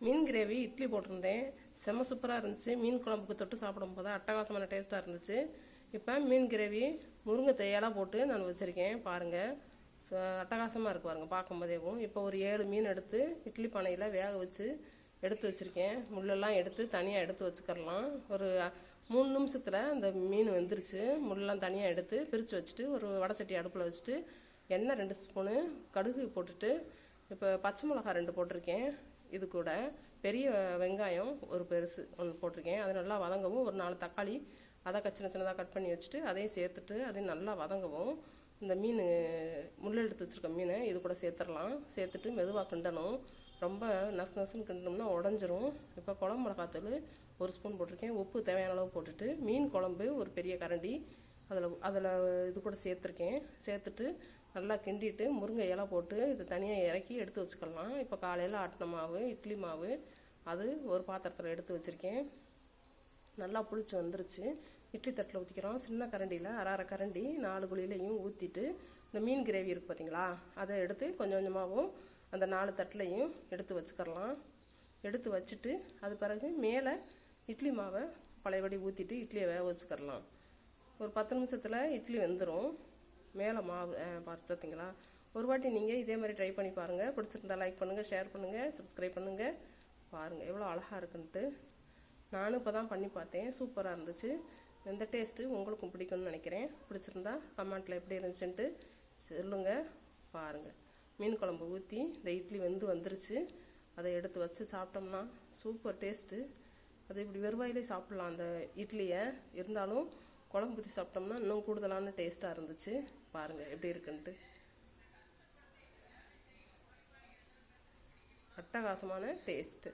மீன் gravy idli போட்டிருந்தேன். செம்ம சூப்பராக இருந்துச்சு. மீன் குழம்புக்கு தொட்டு சாப்பிடும் போது அட்டகாசமான டேஸ்ட்டாக இருந்துச்சு. இப்போ மீன் கிரேவி முருங்கை தையெல்லாம் போட்டு நான் வச்சுருக்கேன். பாருங்கள், அட்டகாசமாக இருக்கு பாருங்கள் பார்க்கும்போதேவும். இப்போ ஒரு 7 மீன் எடுத்து இட்லி பானையில் வேக வச்சு எடுத்து வச்சுருக்கேன். முள்ளெல்லாம் எடுத்து தனியாக எடுத்து வச்சுக்கலாம். ஒரு 3 நிமிஷத்தில் அந்த மீன் வெந்துருச்சு. முள்ளெல்லாம் தனியாக எடுத்து பிரித்து வச்சுட்டு ஒரு வடை சட்டி அடுப்பில் வச்சுட்டு எண்ணெய் 2 ஸ்பூனு கடுகு போட்டுட்டு இப்போ பச்சை மிளகாய் 2 போட்டிருக்கேன். இது கூட பெரிய வெங்காயம் ஒரு பெருசு ஒன்று போட்டிருக்கேன். அது நல்லா வதங்கவும் ஒரு 4 தக்காளி அதை சின்ன சின்னதாக கட் பண்ணி வச்சுட்டு அதையும் சேர்த்துட்டு அதையும் நல்லா வதங்கவும் இந்த மீன் முள் எடுத்து வச்சுருக்க மீனை இது கூட சேர்த்துடலாம். சேர்த்துட்டு மெதுவாக கிண்டணும். ரொம்ப நசுன்னு கிண்டணும்னா உடஞ்சிரும். இப்போ குழம்பு மிளகாத்தூள் 1 ஸ்பூன் போட்டிருக்கேன். உப்பு தேவையான அளவு போட்டுட்டு மீன் குழம்பு ஒரு பெரிய கரண்டி அதில் இது கூட சேர்த்துருக்கேன். சேர்த்துட்டு நல்லா கிண்டிட்டு முருங்கை இலை போட்டு இது தனியாக இறக்கி எடுத்து வச்சுக்கலாம். இப்போ காலையில் ஆட்டின மாவு இட்லி மாவு அது ஒரு பாத்திரத்தில் எடுத்து வச்சுருக்கேன். நல்லா புளிச்சு வந்துருச்சு. இட்லி தட்டில் ஊற்றிக்கிறோம். சின்ன கரண்டியில் அரை கரண்டி 4 குழியிலையும் ஊற்றிட்டு இந்த மீன் கிரேவி இருக்குது பார்த்தீங்களா, அதை எடுத்து கொஞ்சம் கொஞ்சமாகவும் அந்த 4 தட்டிலையும் எடுத்து வச்சுக்கலாம். எடுத்து வச்சுட்டு அது பிறகு மேலே இட்லி மாவை பழையபடி ஊற்றிட்டு இட்லியை வேக வச்சுக்கலாம். ஒரு 10 நிமிஷத்தில் இட்லி வெந்துடும். மேலே மாவு பார்த்தீங்களா. ஒரு வாட்டி நீங்கள் இதே மாதிரி ட்ரை பண்ணி பாருங்கள். பிடிச்சிருந்தா லைக் பண்ணுங்கள், ஷேர் பண்ணுங்கள், சப்ஸ்கிரைப் பண்ணுங்கள். பாருங்கள் எவ்வளோ அழகாக இருக்குன்ட்டு. நானும் இப்போ தான் பண்ணி பார்த்தேன். சூப்பராக இருந்துச்சு. இந்த டேஸ்ட்டு உங்களுக்கும் பிடிக்கும்னு நினைக்கிறேன். பிடிச்சிருந்தா கமெண்ட்டில் எப்படி இருந்துச்சுன்ட்டு சொல்லுங்கள். பாருங்கள், மீன் குழம்பு ஊற்றி இந்த இட்லி வந்துருச்சு. அதை எடுத்து வச்சு சாப்பிட்டோம்னா சூப்பர் டேஸ்ட்டு. அது இப்படி வெறுவாயிலே சாப்பிட்லாம் அந்த இட்லியை. இருந்தாலும் குழம்பு ஊற்றி சாப்பிட்டோம்னா இன்னும் கூடுதலான டேஸ்ட்டாக இருந்துச்சு. பாருங்கள் எப்படி இருக்குன்ட்டு. அட்டகாசமான டேஸ்ட்டு.